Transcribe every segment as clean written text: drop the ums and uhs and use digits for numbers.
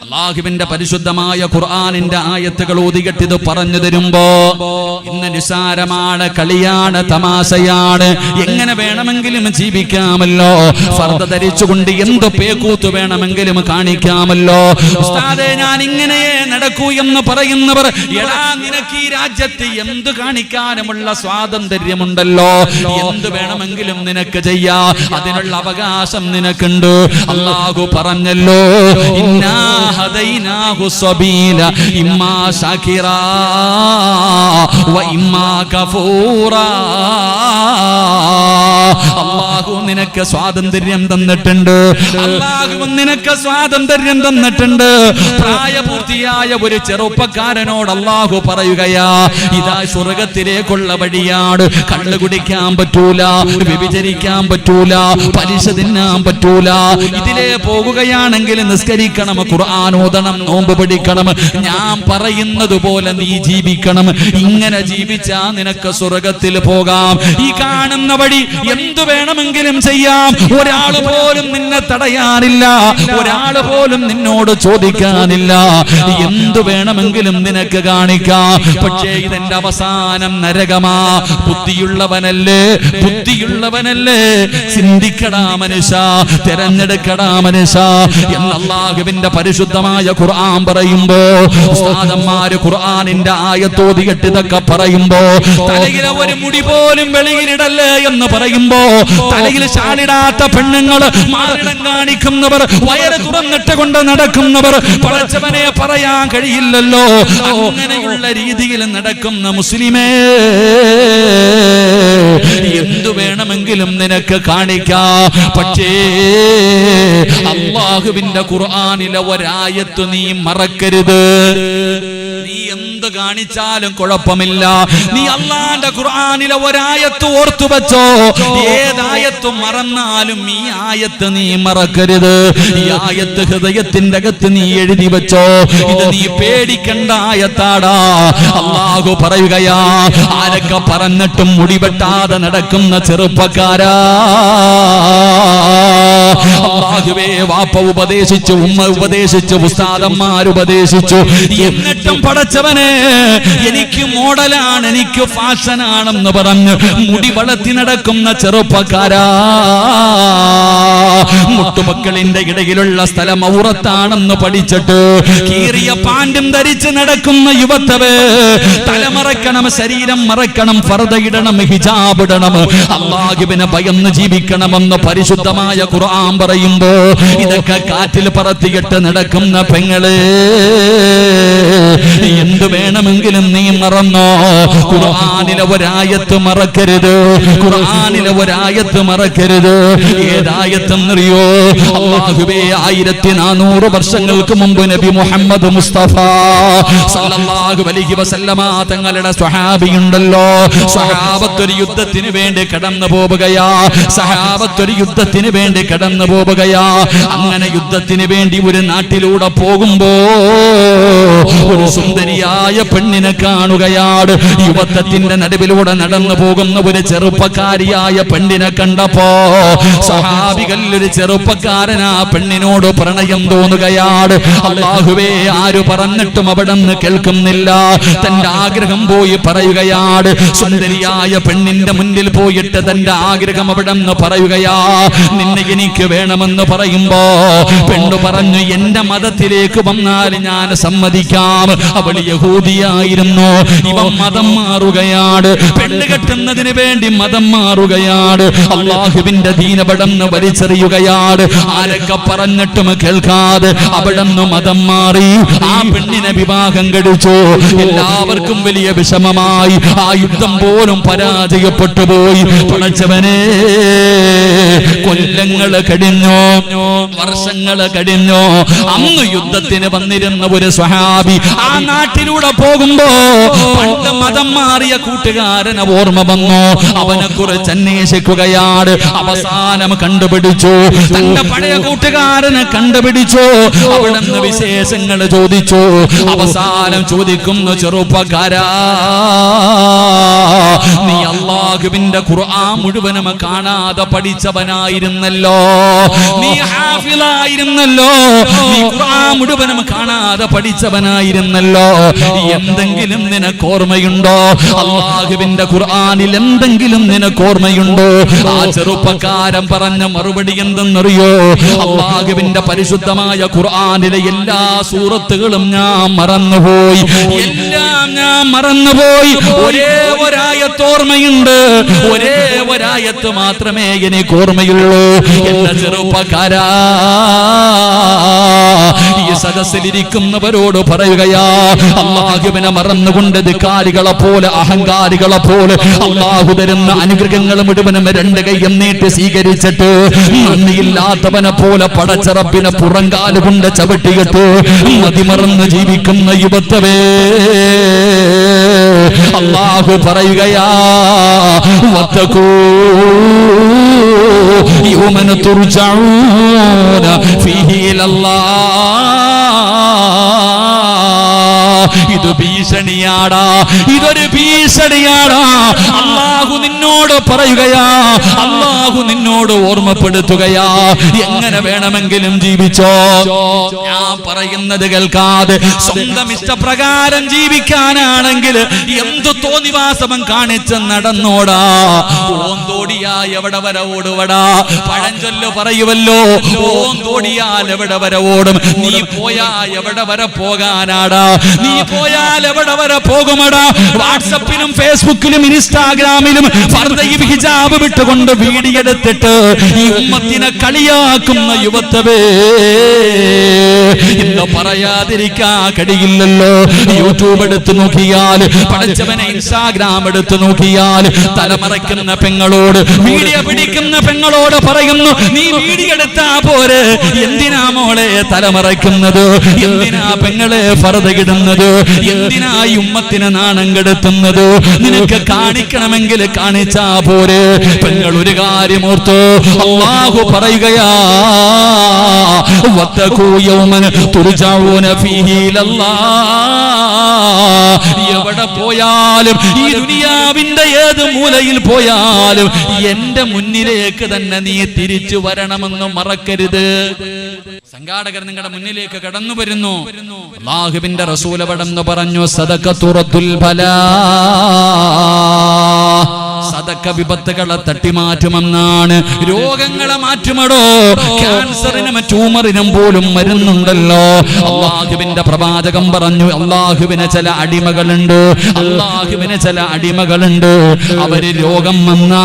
അല്ലാഹുവിന്റെ പരിശുദ്ധമായ ഖുർആനിന്റെ ആയത്തുകൾ ഓതികെട്ടിത് പറഞ്ഞു തരുമ്പോ ഇന്ന് നിസാരമാണ്, കളിയാണ്, തമാശയാണ്, എങ്ങനെ വേണമെങ്കിലും ജീവിക്കാമല്ലോ, ഫർദ ധരിച്ചുകൊണ്ട് എന്ത് പേക്കൂത്ത് വേണമെങ്കിലും കാണിക്കാമല്ലോ, ഉസ്താദേ ഞാൻ ഇങ്ങനെ നടക്കൂ എന്ന് പറയുന്നവർ, എടാ നിനക്ക് ഈ രാജ്യത്ത് എന്ത് കാണിക്കാനുമുള്ള സ്വാതന്ത്ര്യമുണ്ടല്ലോ, എന്ത് വേണമെങ്കിലും നിനക്ക് ചെയ്യാ, അതിനുള്ള അവകാശം നിനക്കുണ്ട്. അല്ലാഹു പറഞ്ഞല്ലോ, ഇന്നാ ഹദൈനാഹു സബീല ഇമ്മാ ശാകിറാ വ ഇമ്മാ കഫൂറാ. അല്ലാഹു നിനക്ക് സ്വാതന്ത്ര്യം തന്നിട്ടുണ്ട്, അല്ലാഹു നിനക്ക് സ്വാതന്ത്ര്യം തന്നിട്ടുണ്ട്. പ്രായപൂർത്തിയായ ഒരു ചെറുപ്പക്കാരനോട് അല്ലാഹു പറയുകയാ, ഇതാ സ്വർഗത്തിലേക്കുള്ള വഴിയാണ്, കള്ളു കുടിക്കാൻ പറ്റൂല, വ്യഭിചരിക്കാൻ പറ്റൂല, പലിശ തിന്നാൻ പറ്റൂല, ഇതിലേ പോകുകയാണെങ്കിൽ നിസ്കരിക്കണം, ഖുർആൻ ഓതണം, നോമ്പ് പിടിക്കണം, ഞാൻ പറയുന്നത് പോലെ നീ ജീവിക്കണം. ഇങ്ങനെ ജീവിച്ചാ നിനക്ക് സ്വർഗത്തിൽ പോകാം. ഈ കാണുന്ന വഴി എന്തു വേണമെങ്കിലും ചെയ്യാം, ഒരാൾ പോലും നിന്നെ തടയാനില്ല, ഒരാൾ പോലും നിന്നോട് ചോദിക്കാനില്ല, എന്തു വേണമെങ്കിലും നിനക്ക് കാണിക്കാം. പക്ഷേ ഇതെന്റെ അവസാനം നരകമാ. ബുദ്ധിയുള്ളവനല്ലേ, ബുദ്ധിയുള്ളവനല്ലേ, ചിന്തിക്കടാ മനുഷ്യ, തെരഞ്ഞെടുക്കടാ മനുഷ്യ എന്ന് അല്ലാഹുവിന്റെ പരിശുദ്ധമായ ഖുർആൻ പറയുമ്പോ, ഉസ്താദന്മാര് ഖുർആനിന്റെ ആയത്തോതിയിട്ട് ഇതൊക്കെ പറയുമ്പോ, തലയിലെ ഒരു മുടി പോലും വെളിയിലിടല്ലേ എന്ന് പറയുമ്പോ, തലയിൽ ഷാളിടാത്ത പെണ്ണുങ്ങൾ, മാറിടം കാണിക്കുന്നവർ, വയറ് തുറന്നിട്ട് കൊണ്ട് നടക്കുന്നവർ, പടച്ചവനെ പറയാൻ കഴിയില്ലല്ലോ. അങ്ങനെയുള്ള രീതിയിൽ നടക്കുന്ന മുസ്ലിമേ, എന്തു വേണമെങ്കിലും നിനക്ക് കാണിക്കാം. പക്ഷേ അല്ലാഹുവിന്റെ ഖുർആനിലെ ഒരായത്ത് നീ മറക്കരുത്. നീ എന്ത് കാണിച്ചാലും കുഴപ്പമില്ല, നീ അല്ലാഹുവിന്റെ ഖുർആനിലെ ഒരായത്ത് ഓർത്തു വെച്ചോ. ഏതായത്ത് മറന്നാലും ഈ ആയത്ത് നീ മറക്കരുത്. ഈ ആയത്ത് ഹൃദയത്തിന്റെ അകത്ത് നീ എഴുതി വെച്ചോ. ഇത് നീ പേടിക്കേണ്ട ആയത്താടാ. അല്ലാഹു പറയുകയാ, ആരൊക്കെ പറഞ്ഞിട്ടും മുടിവെട്ടാതെ നടക്കുന്ന ചെറുപ്പക്കാരാ, അല്ലാഹുവേ വാപ്പ ഉപദേശിച്ചു, ഉമ്മ ഉപദേശിച്ചു, ഉസ്താദന്മാരുപദേശിച്ചു, എന്നിട്ടും പടച്ചവനെ എനിക്ക് മോഡലാണ്, എനിക്ക് ഫാഷനാണെന്ന് പറഞ്ഞ് മുടി വളർത്തി നടക്കുന്ന ചെറുപ്പക്കാരാ, മുട്ടുമക്കളിന്റെ ഇടയിലുള്ള സ്ഥലം ഔറത്താണെന്ന് പഠിച്ചിട്ട് കീറിയ പാൻറ്റും ധരിച്ച് നടക്കുന്ന യുവത്തവേ, തലമറക്കണം, ശരീരം മറക്കണം, ഫർദ ഇടണം, ഹിജാബ് ഇടണം, അല്ലാഹുവിനെ ഭയന്ന് ജീവിക്കണമെന്ന് പരിശുദ്ധമായ ഖുർആൻ പറയുമ്പോ, ഇതൊക്കെ കാറ്റിൽ പറത്തിയിട്ട് നടക്കുന്ന പെങ്ങളെ, എന്തു വേണമെങ്കിലും നീ മറന്നോ. ഖുർആനിലെ ഒരായത്ത് മറക്കരുത്, ഖുർആനിലെ ഒരായത്ത് മറക്കരുത്. ഏതായത്തെന്നറിയോ? അല്ലാഹുവേ 1400 വർഷങ്ങൾക്ക് മുമ്പ് നബി മുഹമ്മദ് മുസ്തഫ സല്ലല്ലാഹു അലൈഹി വസല്ലമ തങ്ങളുടെ സ്വഹാബിയുണ്ടല്ലോ, സ്വഹാബത്തൊരു യുദ്ധത്തിന് വേണ്ടി കടന്നു പോവുകയാ, സഹാബത്തൊരു യുദ്ധത്തിന് വേണ്ടി കടന്നു പോവുകയാ. അങ്ങനെ യുദ്ധത്തിന് വേണ്ടി ഒരു നാട്ടിലൂടെ പോകുമ്പോ ഒരു സുന്ദരിയായ പെണ്ണിനെ കാണുകയാണ്. യുവത്വത്തിന്റെ നടുവിലൂടെ നടന്നു പോകുന്ന ഒരു ചെറുപ്പക്കാരിയായ പെണ്ണിനെ കണ്ടപ്പോ സഹാബികൾ ഒരു ചെറുപ്പക്കാരനാ പെണ്ണിനോട് പ്രണയം തോന്നുകയാണ്. അല്ലാഹുവേ, ആര് പറഞ്ഞിട്ടും അവിടെ നിന്ന് കേൾക്കുന്നില്ല. തന്റെ ആഗ്രഹം പോയി പറയുകയാണ്. സുന്ദരിയായ പെണ്ണിന്റെ മുന്നിൽ പോയിട്ട് തന്റെ ആഗ്രഹം അവിടെ നിന്ന് പറയുകയാ, നിന്നെ എനിക്ക് വേണമെന്ന് പറയുമ്പോ പെണ്ണു പറഞ്ഞു, എന്റെ മതത്തിലേക്ക് വന്നാൽ ഞാൻ സമ്മതിക്കാം. അവൾ യഹൂദിയായിരുന്നു, ഇവൻ മതം മാറുകയാണ്, പെണ്ണ് കെട്ടുന്നതിന് വേണ്ടി മതം മാറുകയാണ്, അല്ലാഹുവിന്റെ ദീൻ അവിടെന്ന് വലിച്ചെറിയുകയാണ്. ആരൊക്കെ പറഞ്ഞിട്ടും കേൾക്കാതെ അവിടെന്ന് മതം മാറി ആ പെണ്ണിനെ വിവാഹം കഴിച്ചു. എല്ലാവർക്കും വലിയ വിഷമമായി. ആ യുദ്ധം പോലും പരാജയപ്പെട്ടു പോയി. പടച്ചവനെ, കൊല്ലങ്ങൾ കഴിഞ്ഞു, വർഷങ്ങൾ കഴിഞ്ഞു. അന്ന് യുദ്ധത്തിന് വന്നിരുന്ന ഒരു സ്വഹാബി, ആ ആ നാട്ടിലൂടെ പോകുമ്പോ പണ്ട് മതം മാറിയ കൂട്ടുകാരനെ ഓർമ്മ വന്നു. അവനെ കുറിച്ച് അന്വേഷിക്കുകയാണ്. അവസാനം കണ്ടുപിടിച്ചു, തന്റെ പഴയ കൂട്ടുകാരനെ കണ്ടുപിടിച്ചു. അവിടെ നിന്ന് വിശേഷങ്ങൾ ചോദിച്ചു. അവസാനം ചോദിക്കുന്നു, ചെറുപ്പക്കാരാ, നീ അല്ലാഹുവിന്റെ ഖുർആൻ മുഴുവനും കാണാതെ പഠിച്ചവനായിരുന്നല്ലോ, നീ ഹാഫിളായിരുന്നല്ലോ, നീ ഖുർആൻ മുഴുവനും കാണാതെ പഠിച്ചവനായിരുന്നല്ലോ. എന്തെങ്കിലും നിനക്ക് ഓർമ്മയുണ്ടോ? അല്ലാഹുവിന്റെ ഖുർആനിൽ എന്തെങ്കിലും നിനക്ക് ഓർമ്മയുണ്ടോ? ആ ചെറുപ്പക്കാരൻ പറഞ്ഞ മറുപടി എന്തെന്നറിയോ? അല്ലാഹുവിന്റെ പരിശുദ്ധമായ ഖുർആനിലെ എല്ലാ സൂറത്തുകളും ഞാൻ മറന്നുപോയി, എല്ലാം ഞാൻ മറന്നുപോയി. ഒരേ ഒരായത്ത് ഓർമ്മയുണ്ട്, ഒരേ ഒരായത്ത് മാത്രമേ എനിക്ക് ഓർമ്മയുള്ളൂ. എന്റെ ചെറുപ്പക്കാരാ, ഈ സദസ്സിലിരിക്കുന്നവരോട് പറയുകയാ, അല്ലാഹുവിനെ മറന്നുകൊണ്ട് ധിക്കാരികളെ പോലെ, അഹങ്കാരികളെ പോലെ അല്ലാഹു തരുന്ന അനുഗ്രഹങ്ങൾ മുഴുവനും രണ്ട് കൈയും നീട്ടി സ്വീകരിച്ചിട്ട് നന്ദിയില്ലാത്തവനെ പോലെ പടച്ചറപ്പിനെ പുറങ്കാലുകൊണ്ട് ചവിട്ടിയിട്ട് മതിമറന്ന് ജീവിക്കുന്ന യുവത്വേ, അല്ലാഹു പറയുകയാ, വത്തഖൂ യൗമൻ തുർജഊന ഫീഹി ഇലല്ലാഹ്. ഇത് ഭീഷണിയാടാ, ഇതൊരു ഭീഷണിയാടാ. അല്ലാഹു നിന്നോട് പറയുകയാ, അല്ലാഹു നിന്നോട് ഓർമ്മപ്പെടുത്തുകയാ, എങ്ങനെ വേണമെങ്കിലും ജീവിച്ചോ. ഞാൻ പറയുന്നത് കേൾക്കാതെ സ്വന്തം ഇഷ്ടപ്രകാരം ജീവിക്കാനാണെങ്കിൽ എന്തു തോന്നിവാസവൻ കാണിച്ച് നടന്നോടാ. ഓന്തോടിയാൽ എവിടെ വരെ ഓടുവടാ? പഴഞ്ചൊല്ല് പറയുവല്ലോ, ഓന്തോടിയാൽ എവിടെ വരെ ഓടും? നീ പോയാ എവിടെ വരെ പോകാനാടാ? നീ പോയാൽ എവിടെ വരെ പോകുമടാ? വാട്സപ്പിലും ഫേസ്ബുക്കിലും ഇൻസ്റ്റാഗ്രാമിലും ഫർദയും ഹിജാബ് വിട്ടുകൊണ്ട് വീഡിയോ എടുത്തിട്ട് ഈ ഉമ്മത്തിനെ കളിയാക്കുന്ന യുവത്വേ, ഇന്ന് പറയാതിരിക്കാൻ കഴിയില്ലല്ലോ. യൂട്യൂബ് എടുത്തു നോക്കിയാൽ, പഠിച്ചവനെ ഇൻസ്റ്റാഗ്രാം എടുത്തു നോക്കിയാൽ, തലമറയ്ക്കുന്ന പെങ്ങളോട്, വീഡിയോ പിടിക്കുന്ന പെങ്ങളോട് പറയുന്നു, നീ വീഡിയോ എടുത്താ പോരെ, എന്തിനാ മോളെ തലമറയ്ക്കുന്നത്? എന്തിനാ പെങ്ങളെ ഫർദ ഇടുന്നത്? എന്തിനാ ഈ ഉമ്മത്തിനെ നാണം കെടുത്തുന്നത്? നിനക്ക് കാണിക്കണമെങ്കിൽ കാണിച്ചാ പോരെ. പെങ്ങൾ ഒരു കാര്യം ഓർത്തു, അല്ലാഹു പറയുകയാ, വത്തഖൂ യൗമൻ തുർജഊന ഫീഹി ഇലല്ലാഹ്. എവിടെ പോയാലും, ഈ ദുനിയാവിന്റെ ഏത് മൂലയിൽ പോയാലും എന്റെ മുന്നിലേക്ക് തന്നെ നീ തിരിച്ചു വരണമെന്ന് മറക്കരുത്. സംഘാടകർ നിങ്ങളുടെ മുന്നിലേക്ക് കടന്നു വരുന്നു. അല്ലാഹുവിന്റെ റസൂൽ അവിടെന്ന് പറഞ്ഞു, സദഖത്തു റദ്ദുൽ ബലാ, സദഖ വിപത്തുകളെ തട്ടിമാറ്റുമെന്നാണ്. രോഗങ്ങളെ മാറ്റുമടോ. ക്യാൻസറിനും ട്യൂമറിനും പോലും മരുന്നുണ്ടല്ലോ. അല്ലാഹുവിന്റെ പ്രവാചകൻ പറഞ്ഞു, അല്ലാഹുവിന് ചില അടിമകളുണ്ട്, അല്ലാഹുവിന് ചില അടിമകളുണ്ട്. അവര് രോഗം വന്നാൽ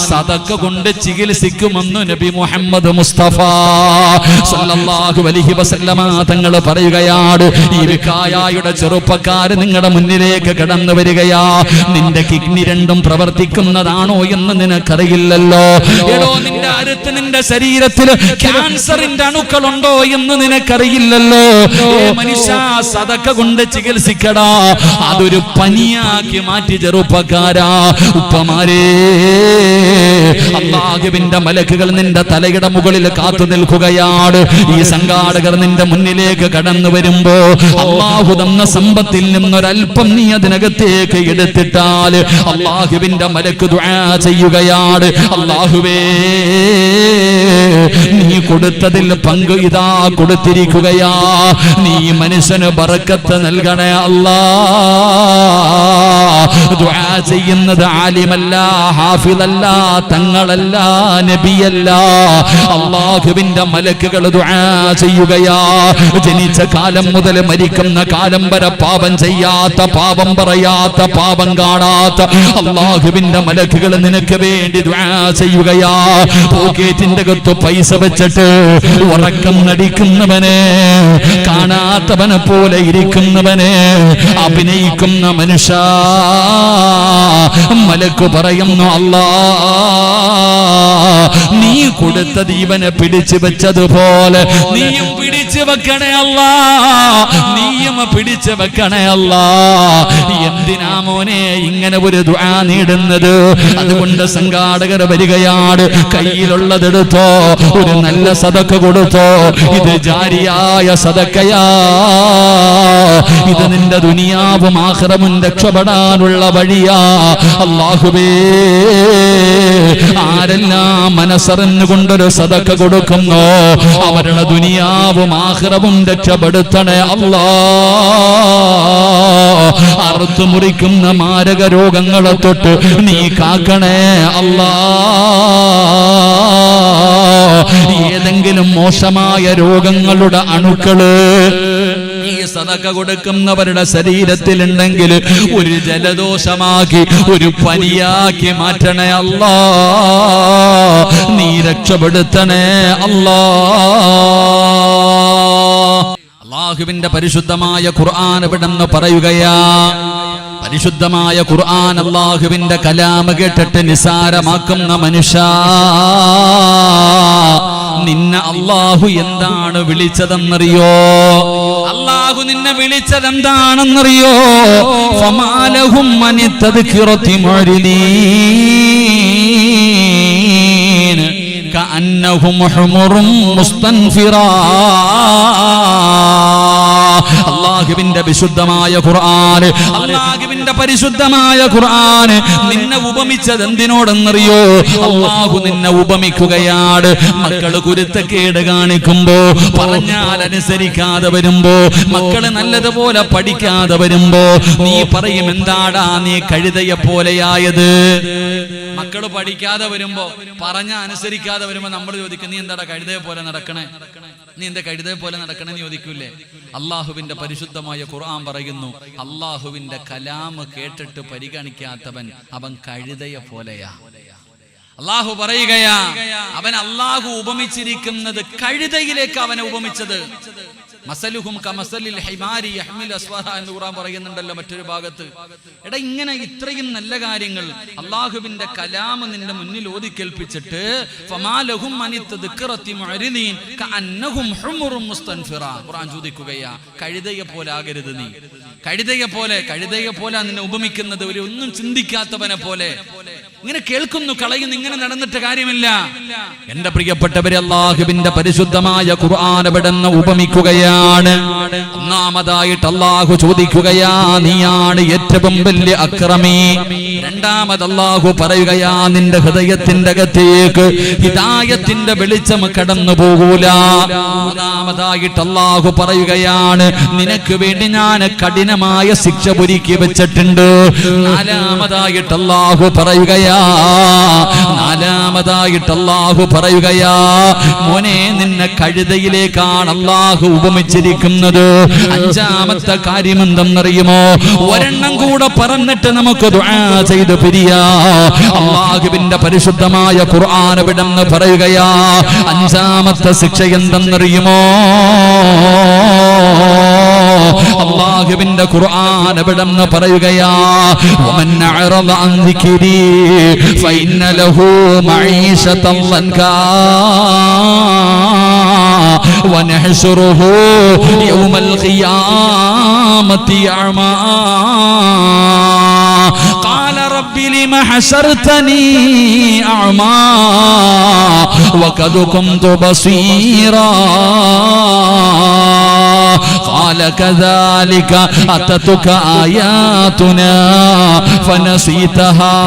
സദഖ കൊണ്ട് ചികിത്സിക്കുമെന്ന് നബി മുഹമ്മദ് മുസ്തഫ സല്ലല്ലാഹു അലൈഹി വസല്ലമ തങ്ങൾ പറയുകയാണ്. ഈ വികായയുടെ ചെറുപ്പക്കാർ നിങ്ങളുടെ മുന്നിലേക്ക് കടന്നു വരികയാ. നിന്റെ കിഡ്നി രണ്ടും പ്രവർത്തിക്കുന്നതാണോ എന്ന് നിനക്കറിയില്ലല്ലോ. എടോ, നിന്റെ അടുത്ത് നിന്റെ ശരീരത്തിൽ ക്യാൻസറിന്റെ അണുക്കളുണ്ടോ എന്ന് നിനക്കറിയില്ലല്ലോ. മനുഷ്യ, സദഖ കൊണ്ട് ചികിത്സിക്കടാ. അതൊരു പനിയാക്കി മാറ്റി ചെറുപ്പക്കാരാ. ഉപ്പമാരേ, അല്ലാഹുവിന്റെ മലക്കുകൾ നിന്റെ തലയുടെ മുകളിൽ കാത്തു നിൽക്കുകയാണ്. ഈ സംഘാടകർ നിന്റെ മുന്നിലേക്ക് കടന്നു വരുമ്പോ അല്ലാഹു തന്ന സമ്പത്തിൽ നിന്നൊരൽപ്പം നീ അതിനകത്തേക്ക് എടുത്തിട്ടാൽ അല്ലാഹുവിന്റെ മലക്ക് ദുആ ചെയ്യുകയാണ്. അല്ലാഹുവേ, നീ കൊടുത്തതിൽ പങ്ക് ഇതാ കൊടുത്തിരിക്കുകയാ. നീ മനുഷ്യന് ബറക്കത്ത് നൽകണേ അല്ലാ. ദുആ ചെയ്യുന്നത് ആലിമല്ല, ഹാഫിളല്ല, തങ്ങളല്ല, നബിയല്ല. അല്ലാഹുവിന്റെ മലക്കുകൾ ദുആ ചെയ്യുകയാ. ജനിച്ച കാലം മുതൽ മരിക്കുന്ന കാലം വരെ പാപം ചെയ്യാത്ത, പാപം പറയാത്ത, പാപം കാണാത്ത അല്ലാഹുവിന്റെ മലക്കുകൾ നിനക്ക് വേണ്ടി ദുആ ചെയ്യുകയാ. പോക്കറ്റിന്റെ അകത്ത് പൈസ വെച്ചിട്ട് ഉറക്കം നടിക്കുന്നവനെ, കാണാത്തവനെ പോലെ ഇരിക്കുന്നവനെ, അഭിനയിക്കുന്ന മനുഷ്യ, മലക്ക് പറയുന്നു, അല്ലാ നീ കൊടുത്തത് ഇവനെ പിടിച്ചു വെച്ചതുപോലെ നീയും പിടിച്ചു വെക്കണേ അല്ലാ, നീയും പിടിച്ചു വെക്കണേ അല്ലാ. എന്തിനാ മോനെ ഇങ്ങനെ ഒരു ദുആ നേടുന്നത്? അതുകൊണ്ട് സംഘാടകർ വരികയാണ്, കയ്യിലുള്ളതെടുത്തോ, ഒരു നല്ല സദക്ക കൊടുത്തോ. ഇത് ജാരിയായ സദക്കയാ, ഇത് നിന്റെ ദുനിയാവും ആഖിറവും രക്ഷപ്പെടാനുള്ള വഴിയാ. അല്ലാഹുവേ, ആരെല്ലാം മനസ്സറിഞ്ഞുകൊണ്ടൊരു സദക്ക കൊടുക്കുന്നോ അവരുടെ ദുനിയാവും ആഖിറവും രക്ഷപ്പെടുത്തണേ അല്ലാ. അറുത്തു മുറിക്കുന്ന മാരക രോഗങ്ങളെ തൊട്ട് നീ കാക്കണേ അല്ലാ. ഏതെങ്കിലും മോശമായ രോഗങ്ങളുടെ അണുക്കള് ഈ സദക്ക കൊടുക്കുന്നവരുടെ ശരീരത്തിലുണ്ടെങ്കിൽ ഒരു ജലദോഷമാക്കി, ഒരു പനിയാക്കി മാറ്റണേ അല്ലാ. നീ രക്ഷപ്പെടുത്തണേ അല്ലാ. അല്ലാഹുവിന്റെ പരിശുദ്ധമായ ഖുർആൻ ഇവിടെന്ന് പറയുകയാ. പരിശുദ്ധമായ ഖുർആൻ അല്ലാഹുവിന്റെ കലാം കേട്ടിട്ട് നിസാരമാക്കുന്ന മനുഷ്യ, നിന്നെ അല്ലാഹു എന്താണ് വിളിച്ചതെന്നറിയോ? അല്ലാഹു നിന്നെ വിളിച്ചതെന്താണെന്നറിയോ? ഫമാലഹും അനിത്തദ്കിറതി മുഅ്രിദീൻ കഅന്നഹും ഹുമുറും മുസ്തൻഫിറാ. അല്ലാഹുവിന്റെ വിശുദ്ധമായ ഖുർആൻ, അല്ലാഹുവിന്റെ പരിശുദ്ധമായ ഖുർആൻ നിന്നെ ഉപമിച്ചത് എന്തിനോടെന്നറിയോ? അല്ലാഹു നിന്നെ ഉപമിക്കുകയാണ്. മക്കള് കുരുത്തക്കേട് കാണിക്കുമ്പോ, പറഞ്ഞാൽ അനുസരിക്കാതെ വരുമ്പോ, മക്കള് നല്ലതുപോലെ പഠിക്കാതെ വരുമ്പോ നീ പറയും, എന്താടാ നീ കഴുതയെ പോലെയായത്? മക്കള് പഠിക്കാതെ വരുമ്പോ, പറഞ്ഞ അനുസരിക്കാതെ വരുമ്പോ നമ്മൾ ചോദിക്കും, നീ എന്താടാ കഴുതയെ പോലെ നടക്കണേ, നീ എന്താ കഴുതയെ പോലെ നടക്കണെന്ന് ചോദിക്കൂലേ? അള്ളാഹുവിന്റെ പരിശുദ്ധമായ ഖുർആൻ പറയുന്നു, അള്ളാഹുവിന്റെ കലാം കേട്ടിട്ട് പരിഗണിക്കാത്തവൻ അവൻ കഴുതയെ പോലെയാ. അള്ളാഹു പറയുകയാ, അവൻ അള്ളാഹു ഉപമിച്ചിരിക്കുന്നത് കഴുതയിലേക്ക് അവനെ ഉപമിച്ചത്. മസലുഹും കമസലിൽ ഹിമാരി യഹ്മിൽ അസ്വറ എന്ന് ഖുർആൻ പറയുന്നുണ്ടല്ലോ മറ്റൊരു ഭാഗത്ത്. എടാ, ഇങ്ങനെ ഇത്രയും നല്ല കാര്യങ്ങൾ അള്ളാഹുവിന്റെ കലാം നിന്റെ മുന്നിൽ ഓതി കേൾപ്പിച്ചിട്ട് ഫമാലഹും അനിത്തദ്കിറതി മുഅ്രിദീൻ കഅന്നഹും ഹുമുറും മുസ്തൻഫിറ. ഖുർആൻ ചോദിക്കുകയാ, കഴുതയെ പോലെ ആകരുത് നീ. കഴുതയെ പോലെ നിന്നെ ഉപമിക്കുന്നത് ഒരു ഒന്നും ചിന്തിക്കാത്തവനെ പോലെ. ഇങ്ങനെ കേൾക്കുന്നു, കളയുന്നു, ഇങ്ങനെ നടന്നിട്ട് കാര്യമില്ല. എന്റെ പ്രിയപ്പെട്ടവരെ, അല്ലാഹുവിന്റെ പരിശുദ്ധമായ ഖുർആൻ ഇവിടെന്ന് ഉപമിക്കുകയാണ്. ഒന്നാമതായിട്ട് അല്ലാഹു ചോദിക്കുകയാ, നീയാണ് ഏറ്റവും വലിയ അക്രമി. രണ്ടാമത് അല്ലാഹു പറയുകയാ, നിന്റെ ഹൃദയത്തിന്റെ അകത്തേക്ക് ഹിദായത്തിന്റെ വെളിച്ചം കടന്നു പോകൂല. മൂന്നാമതായിട്ട് അല്ലാഹു പറയുകയാണ്, നിനക്ക് വേണ്ടി ഞാൻ കഠിനമായ ശിക്ഷ ഒരുക്കി വെച്ചിട്ടുണ്ട്. നാലാമതായിട്ട് അല്ലാഹു പറയുകയാ, മോനെ നിന്നെ കഴുതയിലേക്കാണ് അല്ലാഹു ഉപമിച്ചിരിക്കുന്നത്. അഞ്ചാമത്തെ കാര്യം എന്തെന്നറിയുമോ? ഒരെണ്ണം കൂടെ പറഞ്ഞിട്ട് നമുക്ക് ദുആ ചെയ്ത് പിരിയാ. അല്ലാഹുവിന്റെ പരിശുദ്ധമായ ഖുർആൻ ഇവിടെന്ന് പറയുകയാ, അഞ്ചാമത്തെ ശിക്ഷ എന്തെന്നറിയുമോ? അല്ലാഹുവിന്റെ ഖുർആൻ ഇവിടെന്ന് പറയുകയാ, വമൻ അഅറദ അൻ ദിക്രി ഫഇന്ന ലഹു മഈശതൻ ലൻകാ വനഹ്ശുറുഹു യൗമൽ ഖിയാമത്തി അഅമാ ഖാല റബ്ബി ലിമ ഹശർതനി അഅമാ വഖദ് കുന്തു ബസീറാ قال كذلك أتتك آياتنا فنسيتها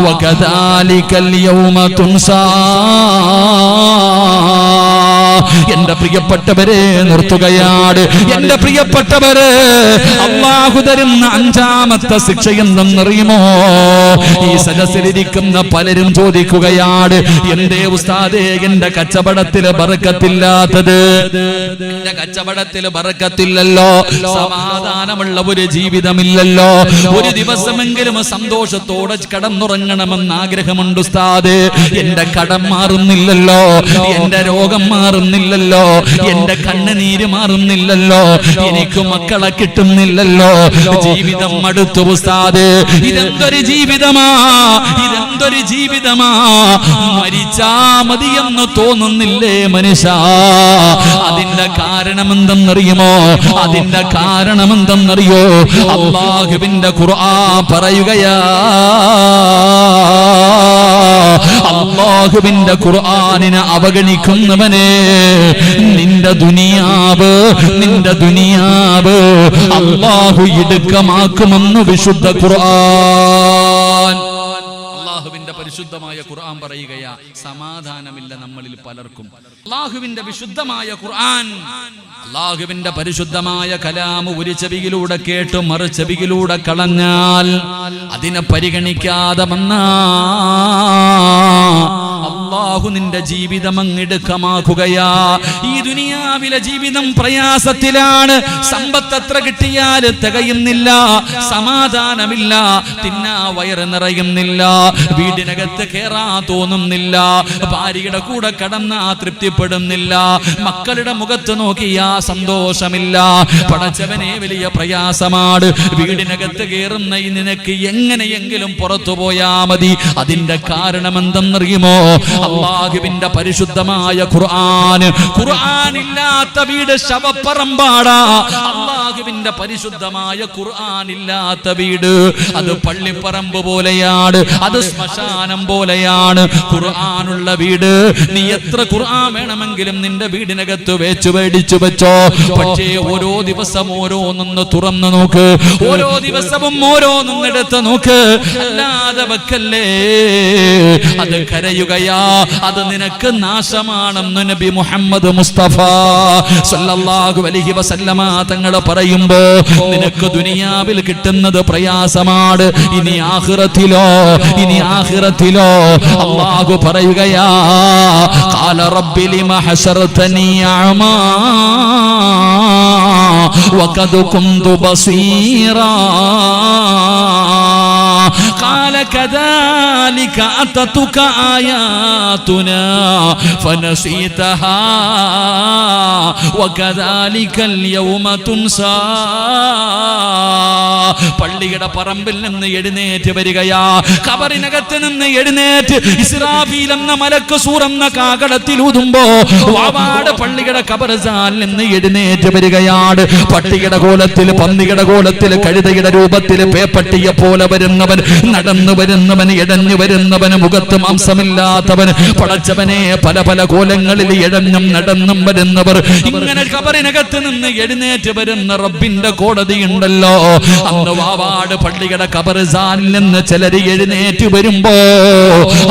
وكذلك اليوم تنسى. എന്റെ പ്രിയപ്പെട്ടവരെ നിർത്തുകയാണ്. എന്റെ പ്രിയപ്പെട്ടവരെ, അല്ലാഹു തരുന്ന അഞ്ചാമത്തെ ശിക്ഷ എന്തെന്നറിയുമോ? ഈ സദസ്സിലിരിക്കുന്ന പലരും ചോദിക്കുകയാണ്, എന്തേ ഉസ്താദേ എന്റെ കച്ചവടത്തില് ബറക്കത്തില്ലാത്തത്? എന്റെ കച്ചവടത്തില് ബറക്കത്തില്ലല്ലോ, സമാധാനമുള്ള ഒരു ജീവിതമില്ലല്ലോ, ഒരു ദിവസമെങ്കിലും സന്തോഷത്തോടെ കടന്നുറങ്ങണമെന്ന് ആഗ്രഹമുണ്ട് ഉസ്താദേ. എന്റെ കടം മാറുന്നില്ലല്ലോ, എന്റെ രോഗം മാറുന്നില്ലല്ലോ, മാറുന്നില്ലല്ലോ, എന്റെ കണ്ണുനീര് മാറുന്നില്ലല്ലോ, എനിക്ക് മക്കളെ കിട്ടുന്നില്ലല്ലോ, ജീവിതം മടുത്തു ഉസ്താദ്. ഇതെന്തൊരു ജീവിതമാ, ഇതെന്തൊരു ജീവിതമാ, മരിച്ചാ മതിയെന്ന് തോന്നുന്നില്ലേ മനുഷ്യ? അതിന്റെ കാരണം എന്തെന്നറിയുമോ? അതിന്റെ കാരണം എന്തെന്നറിയോ? അല്ലാഹുവിന്റെ ഖുർആൻ പറയുകയാ, അല്ലാഹുവിന്റെ ഖുർആനിനെ അവഗണിക്കുന്നവനെ നിന്റെ ദുനിയാവ് അല്ലാഹു ഇടുക്കമാക്കുമെന്ന് വിശുദ്ധ ഖുർആൻ. അല്ലാഹുവിന്റെ പരിശുദ്ധമായ ഖുർആൻ പറയുകയാ, സമാധാനമില്ല നമ്മളിൽ പലർക്കും. അല്ലാഹുവിന്റെ വിശുദ്ധമായ ഖുർആൻ, അല്ലാഹുവിന്റെ പരിശുദ്ധമായ കലാമ് ഒരു ചെവിയിലൂടെ കേട്ട് മറു ചെവിയിലൂടെ കളഞ്ഞാൽ, അതിനെ പരിഗണിക്കാതെ വന്നാ അല്ലാഹു നിന്റെ ജീവിതം അങ്ങിടുക്കമാക്കുകയാ. ഈ ദുനിയാവിലെ ജീവിതം പ്രയാസത്തിലാണ്. സമ്പത്ത് എത്ര കിട്ടിയാൽ തികയുന്നില്ല, സമാധാനമില്ല, തിന്നാ വയറ് നിറയുന്നില്ല, വീടിനകത്ത് കേറാ തോന്നുന്നില്ല, ഭാര്യയുടെ കൂടെ കടന്നാ തൃപ്തിപ്പെടുന്നില്ല, മക്കളുടെ മുഖത്ത് നോക്കിയാ സന്തോഷമില്ല. പടച്ചവനെ വലിയ പ്രയാസമാണ്. വീടിനകത്ത് കയറുന്ന നിനക്ക് എങ്ങനെയെങ്കിലും പുറത്തു പോയാ മതി. അതിന്റെ കാരണം എന്തെന്നറിയുമോ? അല്ലാഹുവിന്റെ പരിശുദ്ധമായ ഖുർആൻ. ഖുർആനില്ലാത്ത വീട് ശവപ്പറമ്പാടാ. അല്ലാഹുവിന്റെ പരിശുദ്ധമായ ഖുർആനില്ലാത്ത വീട് അത് പള്ളിപ്പറമ്പ് പോലെയാണ്, അത് ശ്മശാനം പോലെയാണ്. ഖുർആനുള്ള വീട്, നീ എത്ര ഖുർആൻ വേണമെങ്കിലും നിന്റെ വീടിനകത്ത് വെച്ചു മേടിച്ചു വെച്ചോ. പക്ഷേ ഓരോ ദിവസം ഓരോന്നൊന്ന് തുറന്നു നോക്ക്, ഓരോ ദിവസവും ഓരോന്നും എടുത്ത് നോക്ക്. അല്ലാതെ വെക്കല്ലേ, അത് കരയുകയാ, അത് നിനക്ക് നാശമാണെന്ന് നബി മുഹമ്മദ് മുസ്തഫ സല്ലല്ലാഹു അലൈഹി വസല്ലമ തങ്ങൾ പറയുമ്പോ, നിനക്ക് ദുനിയാവിൽ കിട്ടുന്നത് പ്രയാസമാണ്, ഇനി ആഖിറത്തിലോ അല്ലാഹു പറയുകയാ, ഖാല റബ്ബി ലിമ ഹശർതനി അഅമാ വഖദ് കുന്തു ബസീറാ قال كذلك أتتك آياتنا فنسيتها وكذلك اليوم تنسى. പള്ളിയുടെ പറമ്പിൽ നിന്ന് എഴുന്നേറ്റ് വരികയാ, ഖബറിനകത്ത് നിന്ന് എഴുന്നേറ്റ് ഇസ്രാഫീൽ എന്ന മലക്ക് സൂറെന്ന കാകടത്തിൽ ഊതുമ്പോ വാവാട് പള്ളിയുടെ ഖബർസാനിൽ നിന്ന് എഴുന്നേറ്റ് വരികയാണ്. പട്ടിയുടെ കോലത്തിൽ, പന്നിയുടെ കോലത്തിൽ, കഴുതയുടെ രൂപത്തിൽ പേപ്പട്ടിയെ പോലെ വരുന്നവൻ, നടന്നു വരുന്നവൻ, ഇടഞ്ഞു വരുന്നവൻ, മുഖത്ത് മാംസമില്ലാത്തവൻ, പടച്ചവനെ പല പല കോലങ്ങളിൽ ഇഴഞ്ഞും നടന്നും വരുന്നവർ, ഇങ്ങനെ ഖബറിനകത്ത് നിന്ന് എഴുന്നേറ്റ് വരുന്ന റബ്ബിന്റെ കോടതിയുണ്ടല്ലോ. അന്ന് വാവാട് പള്ളിയുടെ ഖബർസാനിൽ നിന്ന് ചിലർ എഴുന്നേറ്റ് വരുമ്പോ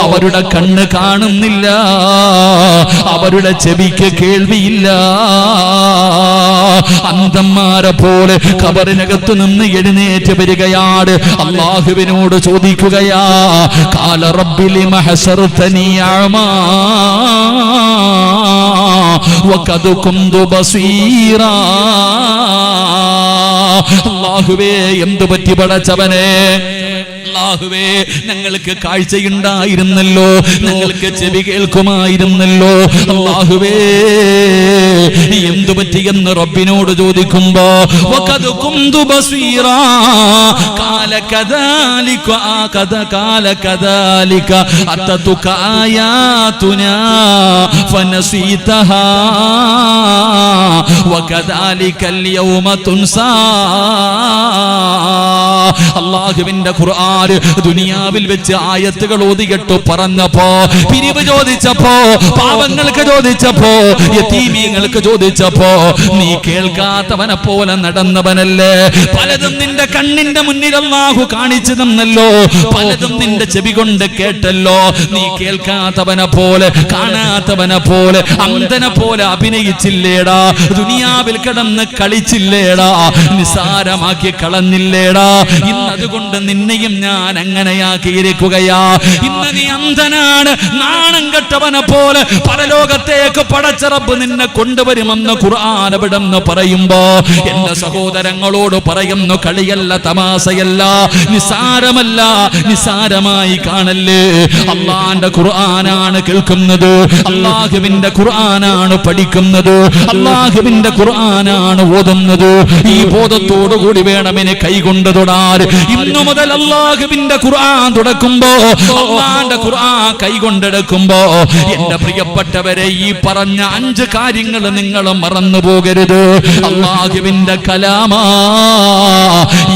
അവരുടെ കണ്ണ് കാണുന്നില്ല, അവരുടെ ചെവിക്ക് കേൾവിയില്ല. അന്ധന്മാരെ പോലെ ഖബറിനകത്ത് നിന്ന് എഴുന്നേറ്റ് വരികയാണ്. അല്ലാഹുവിനോട് ചോദിക്കുകയാ, ഖാല റബ്ബി ലിമ ഹശർതനി അഅമാ വഖദ് കുന്തു ബസീറാ. അല്ലാഹുവേ, എന്തു പറ്റി പടച്ചവനെ? അല്ലാഹുവേ, ഞങ്ങൾക്ക് കാഴ്ചയുണ്ടായിരുന്നല്ലോ, ഞങ്ങൾക്ക് ചെവി കേൾക്കുമായിരുന്നല്ലോ. അല്ലാഹുവേ, എന്തു പറ്റിയെന്ന് റബ്ബിനോട് ചോദിക്കുമ്പോ, വഖദ് കുന്തു ബസീറാ ഖാല കദാലിക അതതുക ആയാതുനാ ഫനസീതഹാ വകദാലികൽ യൗമ തുൻസാ. അല്ലാഹുവിന്റെ ഖുർആൻ ദുനിയാവിൽ വെച്ച് ആയത്തുകൾ ഓതിയിട്ട് പറഞ്ഞപ്പോ, പിരിവ് ചോദിച്ചപ്പോ, പാവങ്ങൾക്ക് ചോദിച്ചപ്പോ, യതീമീങ്ങൾക്ക് ചോദിച്ചപ്പോ, നീ കേൾക്കാത്തവനെ പോലെ നടന്നവനല്ലേ? പലതും നിന്റെ കണ്ണിന്റെ മുന്നിൽ അല്ലാഹു കാണിച്ചു തന്നല്ലോ, പലതും നിന്റെ ചെവി കൊണ്ട് കേട്ടല്ലോ. നീ കേൾക്കാത്തവനെ പോലെ, കാണാത്തവനെ പോലെ, അന്ധനെ പോലെ അഭിനയിച്ചില്ലേടാ? ദുനിയാവിൽ കിടന്ന് കളിച്ചില്ലേടാ? നിസാരമാക്കി കളഞ്ഞില്ലേടാ? ഇന്നതുകൊണ്ട് നിന്നെയും ഞാൻ അങ്ങനെയാക്കിയിരിക്കുകയാ. ഇന്ന് നീ അന്ധനാണ്, നാണം കെട്ടവനെ പോലെ പരലോകത്തേക്ക് പടച്ച റബ്ബ് നിന്നെ കൊണ്ടുവരുമെന്ന് ഖുർആൻ ഖുർആൻ അവിടെന്ന് പറയുമ്പോ എന്റെ സഹോദരങ്ങളോട് പറയുന്നു, കളിയല്ല, തമാശയല്ല, നിസാരമല്ല, നിസാരമായി കാണല്ലേ. അള്ളാന്റെ ഖുർആനാണ് കേൾക്കുന്നത്, അള്ളാഹുവിന്റെ ഖുർആനാണ് പഠിക്കുന്നത്, അള്ളാഹുവിന്റെ ഖുർആനാണ് ഓതുന്നത്. ഈ ബോധത്തോടു കൂടി വേണം എന്നെ കൈകൊണ്ട് തൊടാൻ. ഇന്നു മുതൽ അള്ളാഹുവിന്റെ ഖുർആൻ തുടക്കുമ്പോ, അള്ളാന്റെ ഖുർആൻ കൈകൊണ്ടെടുക്കുമ്പോ എന്റെ പ്രിയപ്പെട്ടവരെ, ഈ പറഞ്ഞ 5 കാര്യങ്ങൾ നിങ്ങൾ മറന്നു പോകരുത്. അള്ളാഹുവിന്റെ കലാമാ.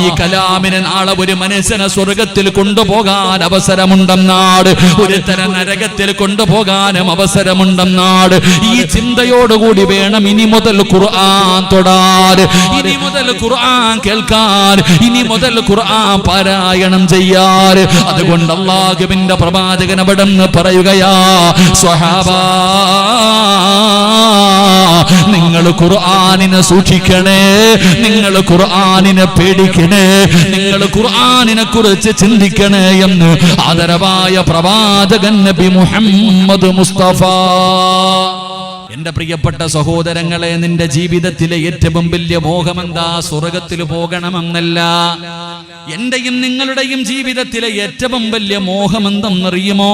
ഈ കലാമിനെ നാളെ ഒരു മനുഷ്യനെ സ്വർഗത്തിൽ കൊണ്ടുപോകാൻ അവസരമുണ്ടെന്നാട്, ഒരു തരം നരകത്തിൽ കൊണ്ടുപോകാനും അവസരമുണ്ടെന്നാട്. ഈ ചിന്തയോടുകൂടി വേണം ഇനി മുതൽ ഖുർആൻ തൊടാൻ, ഇനി മുതൽ ഖുർആൻ കേൾക്കാൻ, ഇനി മുതൽ ഖുർആൻ പാരായണം ചെയ്യാൻ. അതുകൊണ്ട് അല്ലാഹുവിന്റെ പ്രവാചകൻ അവിടെന്ന് പറയുകയാ, സ്വഹാബാ, നിങ്ങൾ ഖുർആനിനെ സൂക്ഷിക്കണേ, നിങ്ങൾ ഖുർആനിനെ പേടിക്കണേ, നിങ്ങൾ ഖുർആനിനെ കുറിച്ച് ചിന്തിക്കണേ എന്ന് ആദരവായ പ്രവാചകൻ നബി മുഹമ്മദ് മുസ്തഫ. എന്റെ പ്രിയപ്പെട്ട സഹോദരങ്ങളെ, നിന്റെ ജീവിതത്തിലെ ഏറ്റവും വലിയ മോഹമെന്താ? സ്വർഗത്തിൽ പോകണമെന്നല്ല. എന്റെയും നിങ്ങളുടെയും ജീവിതത്തിലെ ഏറ്റവും വലിയ മോഹമെന്തെന്നറിയുമോ?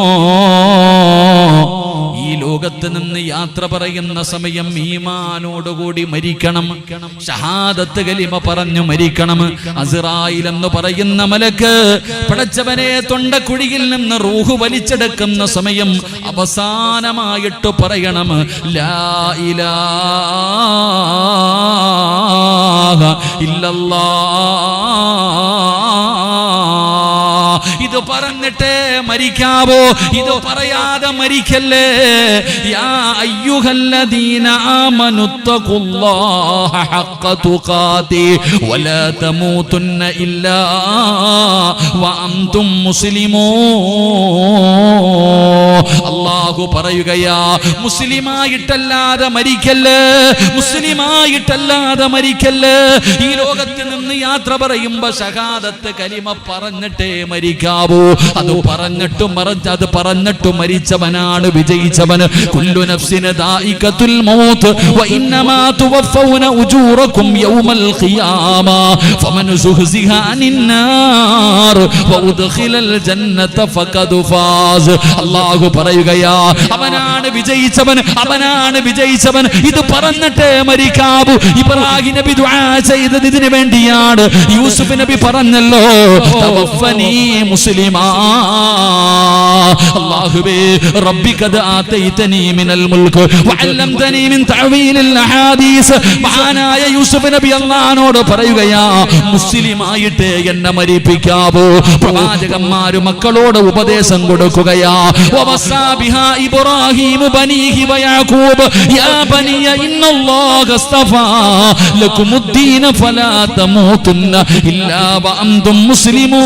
ഈ ലോകത്ത് നിന്ന് യാത്ര പറയുന്ന സമയം ഈമാനോടുകൂടി മരിക്കണം, ഷഹാദത്ത് കലിമ പറഞ്ഞു മരിക്കണം. അസ്റായിൽ എന്ന് പറയുന്ന മലക്ക് പടച്ചവനെ തൊണ്ടക്കുഴിയിൽ നിന്ന് റൂഹ് വലിച്ചെടുക്കുന്ന സമയം അവസാനമായിട്ട് പറയണം, ലാ ഇലാഹ ഇല്ലല്ലാഹ്. ഇത് പറഞ്ഞിട്ടേ മരിക്കാവോ? ഇത് പറയാതെ മരിക്കല്ലേ. യാ അയ്യുഹല്ലദീന ആമനുത്തഖുല്ലാഹ ഹഖ്ക തുഖാതി വലാ തമൂതുന്ന ഇല്ലാ വഅൻതും മുസ്ലിമൂൻ. അല്ലാഹു പറയുകയാ, മുസ്ലിമായിട്ടല്ലാതെ മരിക്കല്ലേ, മുസ്ലിമായിട്ടല്ലാതെ മരിക്കല്ലേ. ഈ ലോകത്ത് നിന്ന് യാത്ര പറയുമ്പോ ഷഹാദത്ത് കലിമ പറഞ്ഞിട്ടേ മരിക്കാവൂ. അത് പറഞ്ഞിട്ട് മരിച്ചവനാണ് വിജയിച്ചവൻ. കുല്ലു നഫ്സിന ദായിഖത്തുൽ മൗത്ത് വ ഇന്നമാ തുവഫൗന ഉജൂറകും യൗമൽ ഖിയാമ ഫമൻ സുഹ്സിഹ അനിന്നാർ വ ഉദ്ഖിലൽ ജന്നത ഫഖദ് ഫാസ്. അല്ലാഹു പറയുകയാ, അവനാണ് വിജയിച്ചവൻ, അവനാണ് വിജയിച്ചവൻ. ഇത് പറഞ്ഞിട്ടേ മരിക്കാവൂ. ഇബ്രാഹിം നബി ദുആ ചെയ്തത് ഇതിനു വേണ്ടിയാണ്. യൂസുഫ് നബി പറഞ്ഞല്ലോ, തവഫനി മുസ്ലിമാ. അല്ലാഹുവേ, റബ്ബി ഖദ് ആതൈതനി മിനൽ മുൽക് വഅല്ലംതനി മിൻ തഅവീലിൽ അഹാദീസ്. മഹാനായ യൂസുഫ് നബി അല്ലാഹുവോട് പറയുകയാ, മുസ്ലിമായിട്ട് എന്നെ മരിപ്പിക്കാവൂ. പ്രവാചകന്മാര് മക്കളോട് ഉപദേശം കൊടുക്കുകയാ, വവസാ ബിഹാ ഇബ്രാഹീം ബനീഹി വയാഖൂബ് യാ ബനിയ ഇന്നല്ലാഹ അസ്തഫാ ലകുമുദ്ദീന ഫലാ തമൂതുന്ന ഇല്ലാ വഅൻതും മുസ്ലിമൂൻ.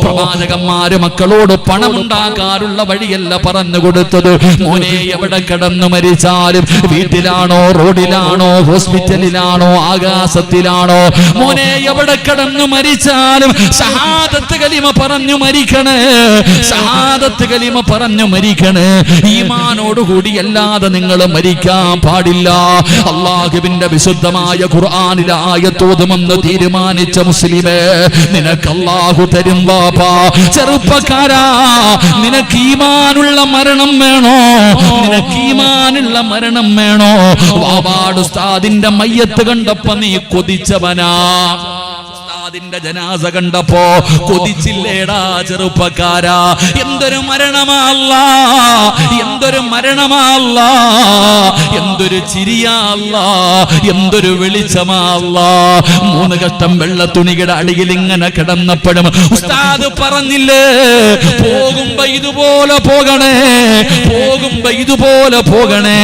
പ്രവാചകന്മാര് മക്കളോട് പണമുണ്ടാക്കാനുള്ള വഴിയല്ല പറഞ്ഞു കൊടുത്തത്. മോനെ, എവിടെ കിടന്നു മരിച്ചാലും, വീട്ടിലാണോ, റോഡിലാണോ, ഹോസ്പിറ്റലിലാണോ, ആകാശത്തിലാണോ, മോനെ എവിടെ കിടന്നു മരിച്ചാലും ഷഹാദത്ത് കലിമ പറഞ്ഞു മരിക്കണേ, ഷഹാദത്ത് കലിമ പറഞ്ഞു മരിക്കണേ. ഈമാനോടുകൂടി അല്ലാതെ നിങ്ങൾ മരിക്കാൻ പാടില്ല. അല്ലാഹുവിന്റെ വിശുദ്ധമായ ഖുർആനിലെ ആയത്തോതുമെന്ന് തീരുമാനിച്ച മുസ്ലിമേ, നിനക്ക് അല്ലാഹു തരും ബാപ്പാ. ചെറുപ്പക്കാരാ, നിനക്ക് ഈമാനുള്ള മരണം വേണോ? നിനക്ക് ഈമാനുള്ള മരണം വേണോ? വാവാട് ഉസ്താദിന്റെ മയ്യത്ത് കണ്ടപ്പോ നീ കൊതിച്ചവനാ, അതിന്റെ ജനാസ കണ്ടപ്പോ കൊതിച്ചില്ലേടാ ചെറുപ്പക്കാരാ? എന്തൊരു മരണമാ അല്ലാഹ്, എന്തൊരു മരണമാ അല്ലാഹ്, എന്തൊരു ചിരിയാ അല്ലാഹ്, എന്തൊരു വെളിച്ചമാ അല്ലാഹ്. 3 കഷ്ടം വെള്ള തുണിയുടെ അടിയിൽ ഇങ്ങനെ കിടന്നപ്പോഴും ഉസ്താദ് പറഞ്ഞില്ലേ, പോകുമ്പോ ഇതുപോലെ പോകണേ, പോകുമ്പോ ഇതുപോലെ പോകണേ.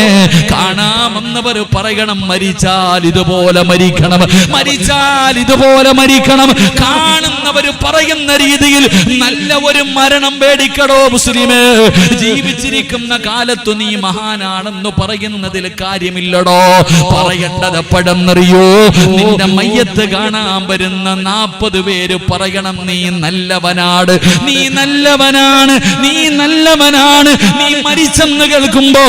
കാണാമെന്നവർ പറയണം, മരിച്ചാൽ ഇതുപോലെ മരിക്കണം, മരിച്ചാൽ ഇതുപോലെ മരിക്കണം. കാണുന്നവർ പറയുന്ന രീതിയിൽ നല്ല ഒരു മരണം പേടിക്കടോ മുസ്ലിമേ. ജീവിച്ചിരിക്കുന്ന കാലത്തു നീ മഹാനാണെന്ന് പറയുന്നതിൽ കാര്യമില്ലടോ. പറയേണ്ടത് എപ്പോഴെന്നറിയോ? നിന്റെ മയ്യത്ത് കാണാൻ വരുന്ന 40 പേര് പറയണം, നീ നല്ലവനാണ്, നീ നല്ലവനാണ്, നീ നല്ലവനാണ്. നീ മരിച്ചെന്ന് കേൾക്കുമ്പോ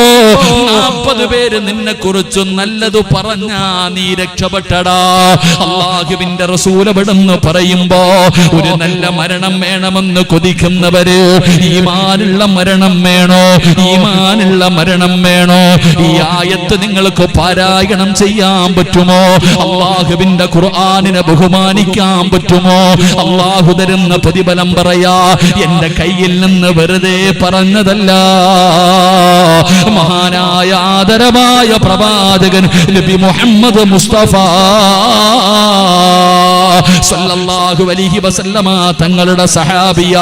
50 പേര് നിന്നെ കുറിച്ച് നല്ലത് പറഞ്ഞാ നീ രക്ഷപ്പെട്ടടാ. അല്ലാഹുവിന്റെ റസൂൽ അവിടുന്ന് പറയുമ്പോ ഒരു നല്ല മരണം വേണമെന്ന് കൊതിക്കുന്നവര് ഈമാനുള്ള മരണം വേണോ? ഈമാനുള്ള മരണം വേണോ? ഈ ആയത്ത് നിങ്ങൾക്ക് പാരായണം ചെയ്യാൻ പറ്റുമോ? അല്ലാഹുവിന്റെ ഖുർആനിനെ ബഹുമാനിക്കാൻ പറ്റുമോ? അല്ലാഹു തരുന്ന പ്രതിഫലം പറയാ എന്റെ കയ്യിൽ നിന്ന് വെറുതെ പറഞ്ഞതല്ല. മഹാനായ ആദരവായ പ്രവാചകൻ നബി മുഹമ്മദ് മുസ്തഫ സല്ലല്ലാഹു അലൈഹി വസല്ലമ തങ്ങളുടെ സഹാബിയ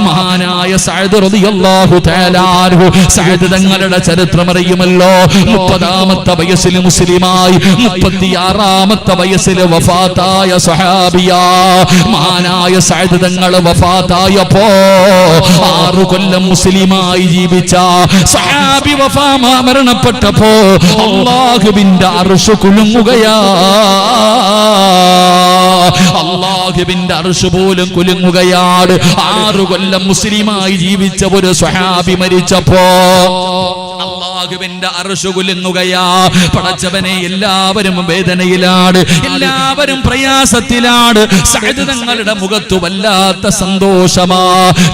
മഹാനായ സഅദ് റളിയല്ലാഹു തആല അൻഹു. സഅദ് തങ്ങളുടെ ചരിത്രം അറിയുമല്ലോ. 30ാമത്തെ വയസ്സിൽ മുസ്ലിമായി 36ാമത്തെ വയസ്സിൽ വഫാത്തായ സഹാബിയ മഹാനായ സഅദ് തങ്ങൾ വഫാത്തായപ്പോ 6 കൊല്ലം മുസ്ലിമായി ജീവിച്ച സഹാബി മരണപ്പെട്ടപ്പോ അല്ലാഹുവിന്റെ അർശ് കുലുങ്ങുകയാ. അല്ലാഹുവിന്റെ അർശ് പോലും കുലുങ്ങുകയാണ്. 6 കൊല്ലം മുസ്ലിമായി ജീവിച്ച ഒരു സ്വഹാബി മരിച്ചപ്പോ അല്ലാഹുവിന്റെ അർശ് കുലുങ്ങുകയാ. പടച്ചവനെ, എല്ലാവരും വേദനയിലാണ്, എല്ലാവരും പ്രയാസത്തിലാണ്. സഅദ് തങ്ങളുടെ മുഖത്ത് വല്ലാത്ത സന്തോഷമാ.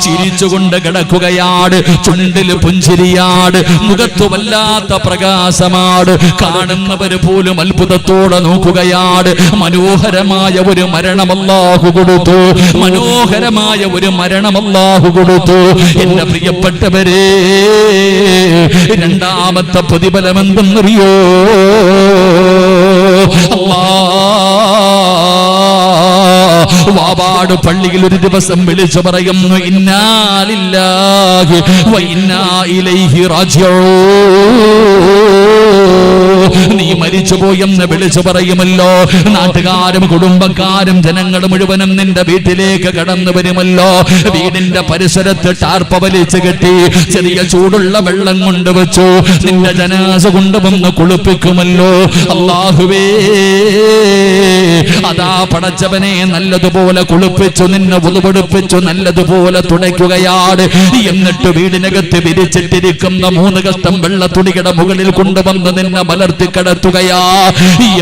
ചിരിച്ചുകൊണ്ട് കിടക്കുകയാണ്, ചുണ്ടിൽ പുഞ്ചിരിയാണ്, മുഖത്ത് വല്ലാത്ത പ്രകാശമാണ്. കാണുന്നവര് പോലും അത്ഭുതത്തോടെ നോക്കുകയാണ്. മനോഹരമായ ഒരു മരണം അല്ലാഹു കൊടുത്തു, മനോഹരമായ ഒരു മരണം അല്ലാഹു കൊടുത്തു. എന്റെ പ്രിയപ്പെട്ടവരെ, രണ്ടാമത്തെ പ്രതിഫലം എന്തെന്നറിയോ? വാവാട് പള്ളിയിൽ ഒരു ദിവസം വിളിച്ചു പറയുന്നു, ഇന്നാ ലില്ലാഹി വ ഇന്നാ ഇലൈഹി റാജിഊൻ. നീ മരിച്ചുപോയെന്ന് വിളിച്ചു പറയുമല്ലോ. നാട്ടുകാരും കുടുംബക്കാരും ജനങ്ങളും മുഴുവനും നിന്റെ വീട്ടിലേക്ക് കടന്നു വരുമല്ലോ. വീടിന്റെ പരിസരത്ത് ടാർപ്പ വലിച്ചു കെട്ടി ചെറിയ ചൂടുള്ള വെള്ളം കൊണ്ടുവച്ചു. നിന്റെ ജനാസ കൊണ്ടുവന്ന് കുളിപ്പിക്കുമല്ലോ. അല്ലാഹുവേ, അതാ പടച്ചവനെ നല്ലതുപോലെ കുളിപ്പിച്ചു, നിന്നെ ഉളുപെടുപ്പിച്ചു, നല്ലതുപോലെ തുടയ്ക്കുകയാണ്. എന്നിട്ട് വീടിനകത്ത് വിരിച്ചിട്ടിരിക്കുന്ന 3 കഷ്ടം വെള്ള തുണിയുടെ മുകളിൽ കൊണ്ടുവന്ന് നിന്നെ മലർത്തി കിടത്തുകയാ.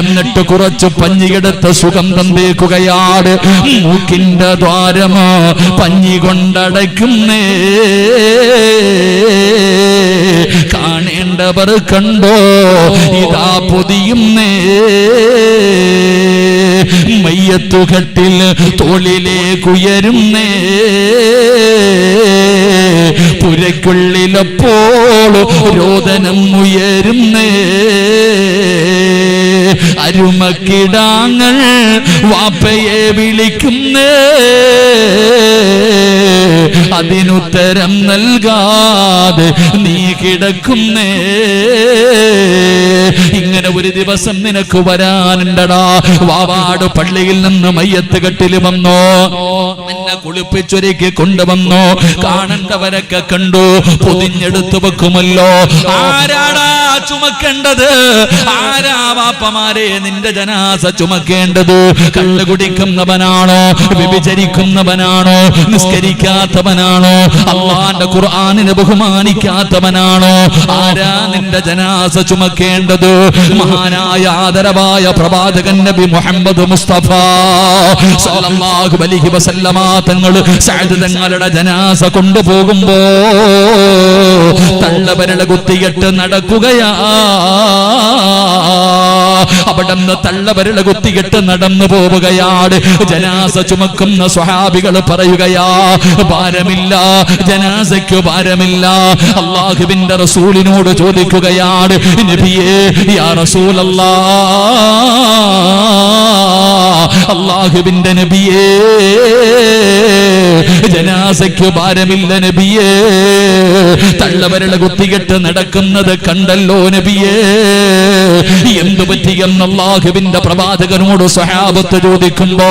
എന്നിട്ട് കുറച്ച് പഞ്ഞിയെടുത്ത് സുഗന്ധം തേക്കുകയാണ്. മൂക്കിന്റെ ദ്വാരമോ പഞ്ഞി കൊണ്ടടയ്ക്കുന്നേ, കാണേണ്ടവർ കണ്ടോ ഇതാ പൊതിയുന്നേ. മയ്യത്തുകട്ടിൽ തോളിലേക്കുയരുന്നേ, പുരയ്ക്കുള്ളിലപ്പോൾ രോദനം ഉയരുന്നേ. അരുമക്കിടാങ്ങൾ വാപ്പയെ വിളിക്കുന്നേ, അതിനുത്തരം നൽകാതെ നീ കിടക്കുന്നേ. ഇങ്ങനെ ഒരു ദിവസം നിനക്ക് വരാനുണ്ടടാ. വാവാട് പള്ളിയിൽ നിന്ന് മയ്യത്ത് കെട്ടിൽ വന്നോ, നിന്നെ കുളിപ്പിച്ചൊരുക്കി കൊണ്ടുവന്നോ. കാണേണ്ടവരൊക്കെ കണ്ടു, പൊതിഞ്ഞെടുത്തു വെക്കുമല്ലോ. ആരാടാ ചുമക്കേണ്ടത്? ആരാ വാപ്പമാരെ നിന്റെ ജനാസ ചുമക്കേണ്ടത്? കള്ളു കുടിക്കുന്നവനാണോ? വ്യഭിചരിക്കുന്നവനാണോ? നിസ്കരിക്കാത്തവനാണോ? അല്ലാഹുവിന്റെ ഖുർആനിനെ ബഹുമാനിക്കാത്തവനാണോ? ആരാ നിന്റെ ജനാസ ചുമക്കേണ്ടത്? മഹാനായ ആദരവായ പ്രവാചകൻ നബി മുഹമ്മദ് മുസ്തഫ സല്ലല്ലാഹു അലൈഹി വസല്ലമ തങ്ങൾ സഅദ് തങ്ങളുടെ ജനാസ കൊണ്ടുപോകുമ്പോ തള്ളവരള കുത്തിയിട്ട് നടക്കുകയാ. അവിടുന്ന് തള്ളവരള കുത്തിയിട്ട് നടന്നു പോവുകയാണ്. ജനാസ ചുമക്കുന്ന സ്വഹാബികൾ പറയുകയാ, ഭാരമില്ല, ജനാസയ്ക്ക് ഭാരമില്ല. അല്ലാഹുവിന്റെ റസൂലിനോട് ചോദിക്കുകയാണ്, നബിയേ, യാ റസൂലല്ലാഹ്, അല്ലാഹുവിന്റെ നബിയേ, ജനാസയ്ക്ക് ഭാരമില്ല നബിയേ. തള്ളവരള കുത്തിയിട്ട് നടക്കുന്നത് കണ്ടല്ലോ നബിയേ, എന്തു പറ്റിയെന്ന് അല്ലാഹുവിന്റെ പ്രവാചകനോട് സ്വഹാബത്ത് ചോദിക്കുമ്പോ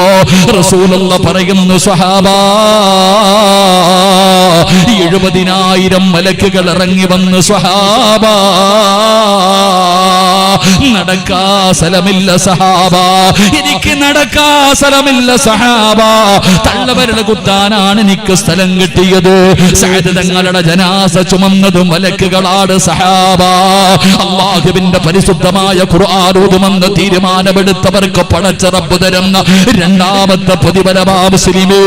റസൂലുള്ളാഹി പറയുന്നു, സ്വഹാബാ, 70,000 മലക്കുകൾ ഇറങ്ങി വന്ന് സ്വഹാബാ, നടക്കാ സ്ഥലമില്ല സഹാബ, എനിക്ക് നടക്കാ സ്ഥലമില്ല സഹാബ. തള്ളവരൽ കുത്താനാണ് എനിക്ക് സ്ഥലം കിട്ടിയത്. സഅദ് തങ്ങളുടെ ജനാസ ചുമന്നത് മലക്കുകളാണ് സഹാബ. അല്ലാഹുവിന്റെ പരിശുദ്ധമായ ഖുർആൻ ഓതുമെന്ന് തീരുമാനമെടുത്തവർക്ക് പടച്ച റബ്ബ് തരുന്ന രണ്ടാമത്തെ പ്രതിഫലമാ മുസ്ലിമേ.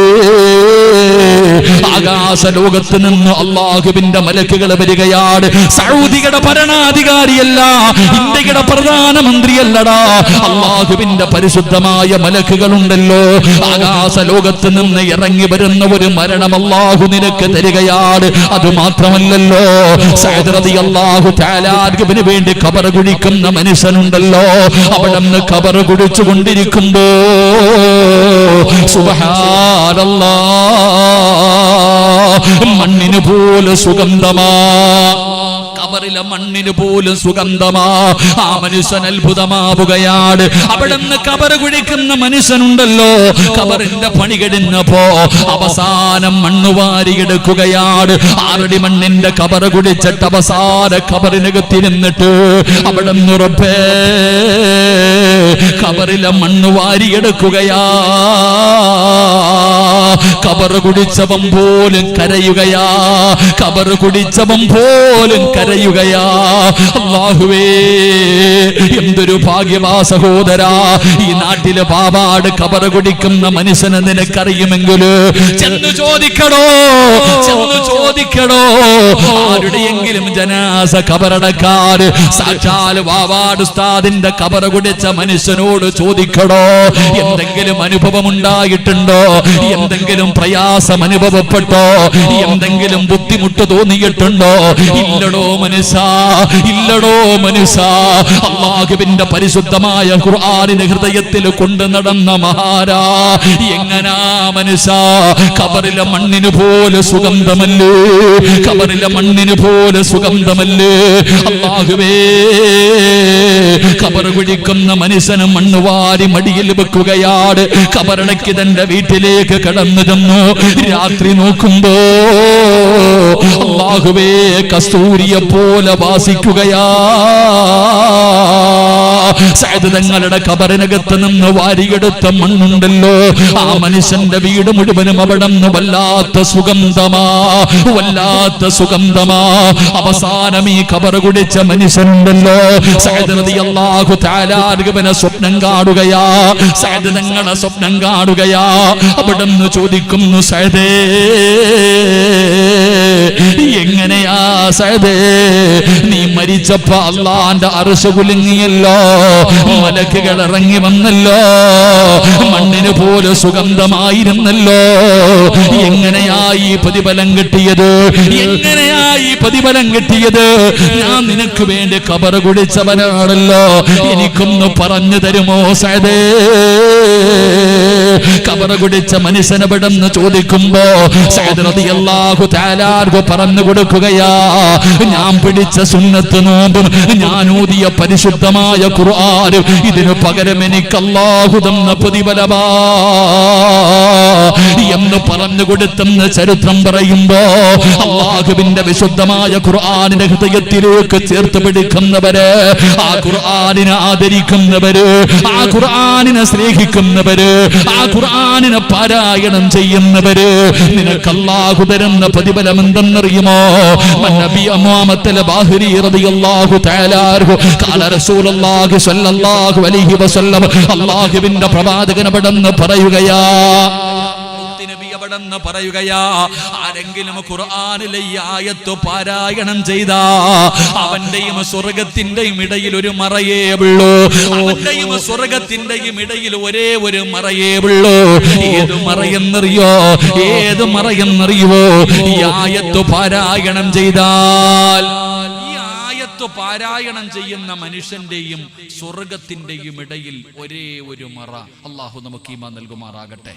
ആകാശ ലോകത്ത് നിന്ന് അല്ലാഹുവിന്റെ മലക്കുകൾ വരികയാണ്. സൗദിയുടെ ഭരണാധികാരിയല്ല, ഇന്ത്യയുടെ പ്രധാനമന്ത്രിയല്ലടാ, അല്ലാഹുവിന്റെ പരിശുദ്ധമായ മലക്കുകളുണ്ടല്ലോ. ആകാശ ലോകത്ത് നിന്ന് ഇറങ്ങി വരുന്ന ഒരു മരണം അല്ലാഹു നിനക്ക് തരികയാണ്. അത് മാത്രമല്ലല്ലോ, സഅദ് റളിയല്ലാഹു തആല അൻഹുവിന് വേണ്ടി ഖബർ കുഴിക്കുന്ന മനുഷ്യനുണ്ടല്ലോ. അവിടെ നിന്ന് ഖബർ കുഴിച്ചു കൊണ്ടിരിക്കുമ്പോ സുബ്ഹാനല്ലാഹ്, മണ്ണിന് പോലെ സുഗന്ധമാ, ഖബറിലെ മണ്ണിന് പോലും സുഗന്ധമാ. ആ മനുഷ്യൻ അത്ഭുതമാവുകയാണ്. അവിടെ നിന്ന് ഖബർ കുഴിക്കുന്ന മനുഷ്യനുണ്ടല്ലോ, ഖബറിന്റെ പണി കഴിഞ്ഞപ്പോ അവസാനം മണ്ണ് വാരിയെടുക്കുകയാണ്. 6 അടി മണ്ണിന്റെ ഖബർ കുഴിച്ചിട്ട് അവസാന ഖബറിനകത്തിരുന്നിട്ട് അവിടെ നിന്ന് റബ്ബേ ഖബറിലെ മണ്ണ് വാരിയെടുക്കുകയാ. ഖബർ കുടിച്ചവൻ പോലും കരയുകയാ, ഖബർ കുടിച്ചവൻ പോലും കരയുകയാ. അല്ലാഹുവേ, എന്തൊരു ഭാഗ്യവാ സഹോദരാ. ഈ നാട്ടിലെ പാവാട് ഖബർ കുടിക്കുന്ന മനുഷ്യനെ നിനക്കറിയുമെങ്കില് ചെന്ന് ചോദിക്കടോ, ചെന്ന് ചോദിക്കടോ. ആരുടെയെങ്കിലും ജനാസ ഖബറടക്കാൻ സാക്ഷാൽ വാവാട് ഉസ്താദിന്റെ ഖബർ കുടിച്ച മനുഷ്യനോട് ചോദിക്കടോ, എന്തെങ്കിലും അനുഭവം ഉണ്ടായിട്ടുണ്ടോ? എന്തെങ്കിലും പ്രയാസം അനുഭവപ്പെട്ടോ? എന്തെങ്കിലും ബുദ്ധിമുട്ട് തോന്നിയിട്ടുണ്ടോ? ഇല്ലടോ മനുഷ്യ, ഇല്ലടോ മനുഷ്യ. അല്ലാഹുവിന്റെ പരിശുദ്ധമായ ഖുർആനിനെ ഹൃദയത്തിൽ കൊണ്ടു നടന്ന മഹാരാ. എങ്ങനാ മനുഷ്യ, ഖബറിലെ മണ്ണിന് പോലെ സുഗന്ധമല്ലേ, ഖബറിലെ മണ്ണിന് പോലെ സുഗന്ധമല്ലേ. അല്ലാഹുവേ, ഖബർ കുഴിക്കുന്ന മനുഷ്യന് മണ്ണ് വാരി മടിയിൽ വെക്കുകയാണ്. ഖബറടക്കി തന്റെ വീട്ടിലേക്ക് കടന്നു ചെന്നു. രാത്രി നോക്കുമ്പോ അല്ലാഹുവേ കസ്തൂരിയെ പോലെ വാസിക്കുകയാ. സഅദ് തങ്ങളുടെ ഖബറിനകത്ത് നിന്ന് വാരിയെടുത്ത മണ്ണുണ്ടല്ലോ, ആ മനുഷ്യന്റെ വീട് മുഴുവനും അവിടെ നിന്ന് വല്ലാത്ത സുഗന്ധമാ, വല്ലാത്ത സുഗന്ധമാ. അവസാനം ഈ ഖബർ കുടിച്ച മനുഷ്യനുണ്ടല്ലോ, സഅദ് റളിയല്ലാഹു തആല അൻഹുവിനെ സ്വപ്നം കാണുകയാ. സഅദ് തങ്ങളുടെ സ്വപ്നം കാണുകയാ. അവിടെ നിന്ന് ചോദിക്കുന്നു, സഅദേ എങ്ങനെയാ സഅദേ, നീ മരിച്ചപ്പോ അല്ലാഹുവിന്റെ അർശ് കുലുങ്ങിയല്ലോ, മലക്കുകൾ ഇറങ്ങി വന്നല്ലോ, മണ്ണിന് പോലെ സുഗന്ധമായിരുന്നല്ലോ. എങ്ങനെയാ ഈ പ്രതിഫലം കിട്ടിയത്? എങ്ങനെയാ ഈ പ്രതിഫലം കിട്ടിയത്? ഞാൻ നിനക്ക് വേണ്ടി ഖബർ കുടിച്ചവനാണല്ലോ, എനിക്കൊന്ന് പറഞ്ഞു തരുമോ സഅദേ? ഖബർ കുടിച്ച മനുഷ്യനവിടെന്ന് ചോദിക്കുമ്പോ സഅദ് റളിയല്ലാഹു തആല പറഞ്ഞു കൊടുക്കുകയാ, ഞാൻ പിടിച്ച സുന്നത്ത് നോമ്പും ഞാൻ ഊതിയ പരിശുദ്ധമായ ഖുർആനും ഇതിനു പകരം എനിക്ക് അല്ലാഹു തന്ന പ്രതിഫലമാ എന്ന് പറഞ്ഞു കൊടുത്തെന്ന് ചരിത്രം പറയുമ്പോ അല്ലാഹുവിന്റെ വിശുദ്ധമായ ഖുർആനിനെ ഹൃദയത്തിലേക്ക് ചേർത്ത് പിടിക്കുന്നവര്, ആ ഖുർആനിനെ ആദരിക്കുന്നവര്, ആ ഖുർആനിനെ സ്നേഹിക്കുന്നവര്, ആ ഖുർആനിനെ പാരായണം ചെയ്യുന്നവര്, നിനക്ക് അല്ലാഹു തരുന്ന പ്രതിഫലം എന്തെന്നറിയുമോ? നബി അമ്മാമത്തുൽ ബാഹിരി റളിയല്ലാഹു തആല അൻഹു ഖാല റസൂലുള്ളാഹി സ്വല്ലല്ലാഹു അലൈഹി വസല്ലം, അല്ലാഹുവിന്റെ പ്രവാചകൻ അവിടെന്ന് പറയുകയാ, അവിടെന്ന് പറയുകയാ, ആരെങ്കിലും ഖുർആനിലെ ഈ ആയത്ത് പാരായണം ചെയ്താ അവന്റെയും സ്വർഗത്തിന്റെയും ഇടയിൽ ഒരു മറയേ ഉള്ളൂ, അവന്റെയും സ്വർഗത്തിന്റെയും ഇടയിൽ ഒരേ ഒരു മറയേ ഉള്ളൂ. ഏത് മറയെന്നറിയോ? ഏത് മറയെന്നറിയോ? ഈ ആയത്ത് പാരായണം ചെയ്താൽ, ഈ ആയത്ത് പാരായണം ചെയ്യുന്ന മനുഷ്യന്റെയും സ്വർഗത്തിന്റെയും ഇടയിൽ ഒരേ ഒരു മറ. അല്ലാഹു നമുക്ക് ഈമാൻ നൽകുമാറാകട്ടെ.